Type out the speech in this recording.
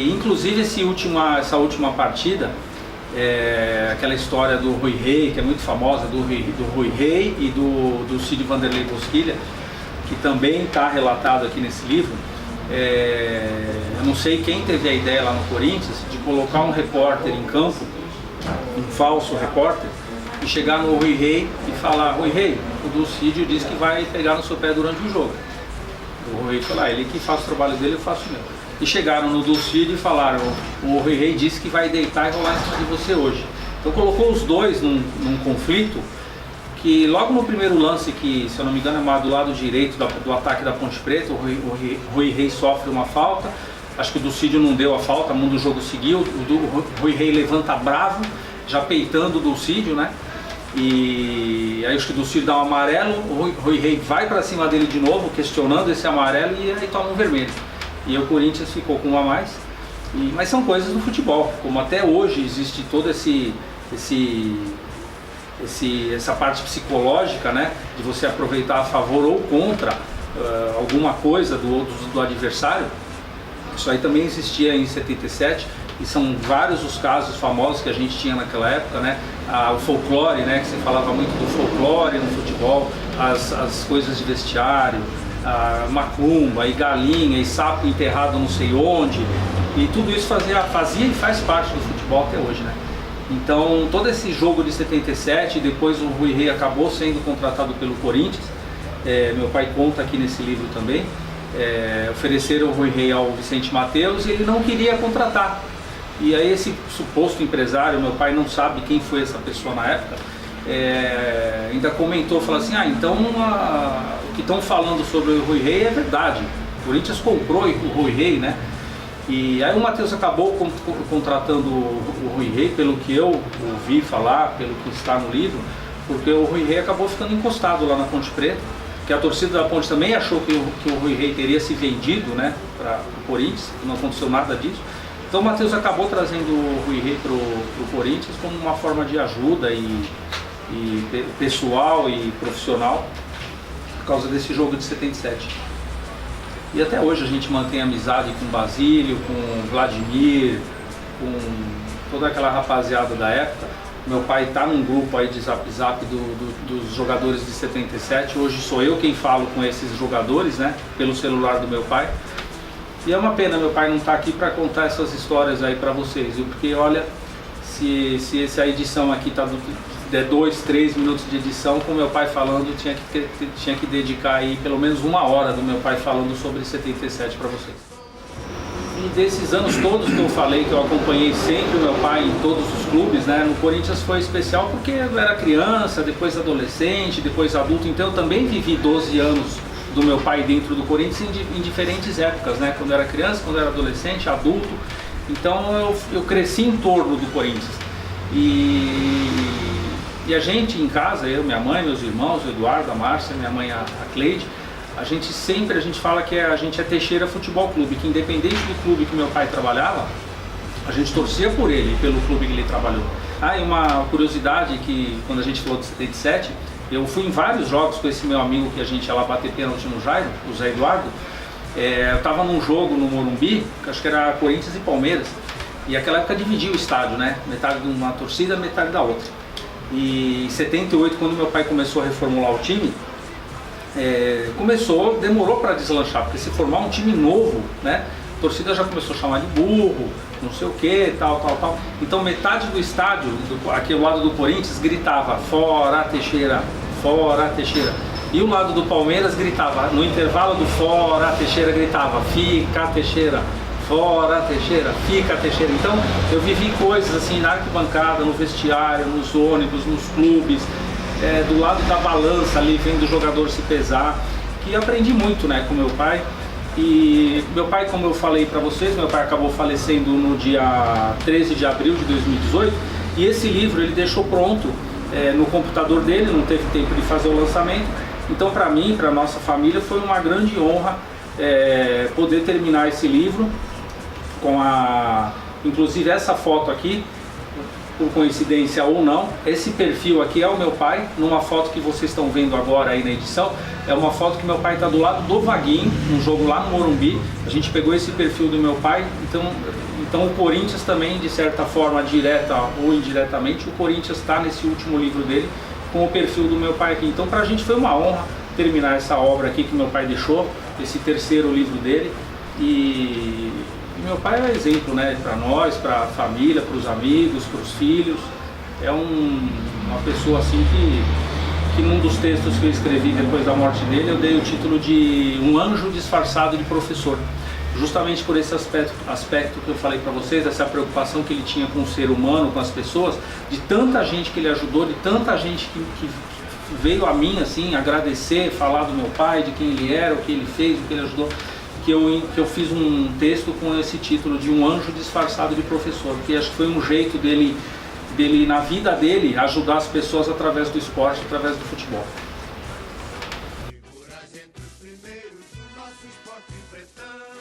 E inclusive essa última partida, aquela história do Rui Rei, que é muito famosa, do Rui Rei e do Cid Vanderlei Bosquilha, que também está relatado aqui nesse livro. Eu não sei quem teve a ideia lá no Corinthians de colocar um repórter em campo, um falso repórter, e chegar no Rui Rei e falar: Rui Rei, o Dulcídio disse que vai pegar no seu pé durante o jogo. O Rui Rei falou: ele que faz o trabalho dele, eu faço o meu. E chegaram no Dulcídio e falaram: o Rui Rei disse que vai deitar e rolar em cima de você hoje. Então colocou os dois num conflito, que logo no primeiro lance, que se eu não me engano é do lado direito do ataque da Ponte Preta, o Rui Rei sofre uma falta. Acho que o Dulcídio não deu a falta, o mundo do jogo seguiu. O Rui Rei levanta bravo, já peitando o Dulcídio, né? E aí acho que o Dulcídio dá um amarelo, o Rui Rei vai para cima dele de novo, questionando esse amarelo, e aí toma um vermelho. E o Corinthians ficou com um a mais. Mas são coisas do futebol, como até hoje existe toda essa parte psicológica, né, de você aproveitar a favor ou contra alguma coisa do adversário. Isso aí também existia em 77, e são vários os casos famosos que a gente tinha naquela época, né? O folclore, né, que você falava muito do folclore no futebol, as coisas de vestiário, macumba e galinha e sapo enterrado não sei onde, e tudo isso fazia e faz parte do futebol até hoje, né? Então todo esse jogo de 77, depois o Rui Rei acabou sendo contratado pelo Corinthians, meu pai conta aqui nesse livro também, ofereceram o Rui Rei ao Vicente Mateus e ele não queria contratar. E aí esse suposto empresário, meu pai não sabe quem foi essa pessoa na época, ainda comentou, falou assim: então o que estão falando sobre o Rui Rei é verdade, o Corinthians comprou o Rui Rei, né? E aí o Mateus acabou contratando o Rui Rei, pelo que eu ouvi falar, pelo que está no livro, porque o Rui Rei acabou ficando encostado lá na Ponte Preta, que a torcida da Ponte também achou que o Rui Rei teria se vendido, né, para o Corinthians, e não aconteceu nada disso. Então o Mateus acabou trazendo o Rui Rei para o Corinthians como uma forma de ajuda e pessoal e profissional, por causa desse jogo de 77. E até hoje a gente mantém amizade com o Basílio, com o Vladimir, com toda aquela rapaziada da época. Meu pai está num grupo aí de zap dos jogadores de 77. Hoje sou eu quem falo com esses jogadores, né, pelo celular do meu pai. E é uma pena meu pai não estar aqui para contar essas histórias aí para vocês, viu? Porque olha, se essa edição aqui der 2, 3 minutos de edição, com meu pai falando, tinha que dedicar aí pelo menos 1 hora do meu pai falando sobre 77 para vocês. E desses anos todos que eu falei, que eu acompanhei sempre o meu pai em todos os clubes, né? No Corinthians foi especial porque eu era criança, depois adolescente, depois adulto, então eu também vivi 12 anos do meu pai dentro do Corinthians em diferentes épocas, né? Quando eu era criança, quando eu era adolescente, adulto, então eu cresci em torno do Corinthians. E a gente em casa, eu, minha mãe, meus irmãos, o Eduardo, a Márcia, minha mãe, a Cleide, a gente fala que a gente é Teixeira Futebol Clube, que independente do clube que meu pai trabalhava, a gente torcia por ele, pelo clube que ele trabalhou. E uma curiosidade, que quando a gente falou de 77, eu fui em vários jogos com esse meu amigo que a gente ia lá bater pênalti no Jairo, o Zé Eduardo. Eu estava num jogo no Morumbi, que acho que era Corinthians e Palmeiras, e naquela época dividia o estádio, né? Metade de uma torcida, metade da outra. E em 78, quando meu pai começou a reformular o time, demorou para deslanchar, porque se formar um time novo, né? A torcida já começou a chamar de burro, não sei o que, tal. Então metade do estádio, aqui ao lado do Corinthians, gritava fora Teixeira, fora Teixeira. E o lado do Palmeiras gritava, no intervalo do fora Teixeira, gritava fica Teixeira, fora Teixeira, fica Teixeira. Então eu vivi coisas assim na arquibancada, no vestiário, nos ônibus, nos clubes, do lado da balança ali, vendo o jogador se pesar, que aprendi muito, né, com meu pai. E meu pai, como eu falei para vocês, meu pai acabou falecendo no dia 13 de abril de 2018, e esse livro ele deixou pronto no computador dele, não teve tempo de fazer o lançamento. Então para mim, para nossa família, foi uma grande honra poder terminar esse livro com inclusive essa foto aqui. por coincidência ou não, esse perfil aqui é o meu pai, numa foto que vocês estão vendo agora aí na edição, é uma foto que meu pai está do lado do Vaguinho, num jogo lá no Morumbi. A gente pegou esse perfil do meu pai, então o Corinthians também, de certa forma, direta ou indiretamente, o Corinthians está nesse último livro dele, com o perfil do meu pai aqui. Então, para a gente foi uma honra terminar essa obra aqui que meu pai deixou, esse terceiro livro dele. E meu pai é exemplo, né, para nós, para a família, para os amigos, para os filhos. É uma pessoa assim que num dos textos que eu escrevi depois da morte dele, eu dei o título de Um Anjo Disfarçado de Professor. Justamente por esse aspecto que eu falei para vocês, essa preocupação que ele tinha com o ser humano, com as pessoas, de tanta gente que ele ajudou, de tanta gente que veio a mim assim agradecer, falar do meu pai, de quem ele era, o que ele fez, o que ele ajudou, que eu fiz um texto com esse título de Um Anjo Disfarçado de Professor, que acho que foi um jeito dele na vida dele, ajudar as pessoas através do esporte, através do futebol. Figuras entre os primeiros do nosso esporte pretão.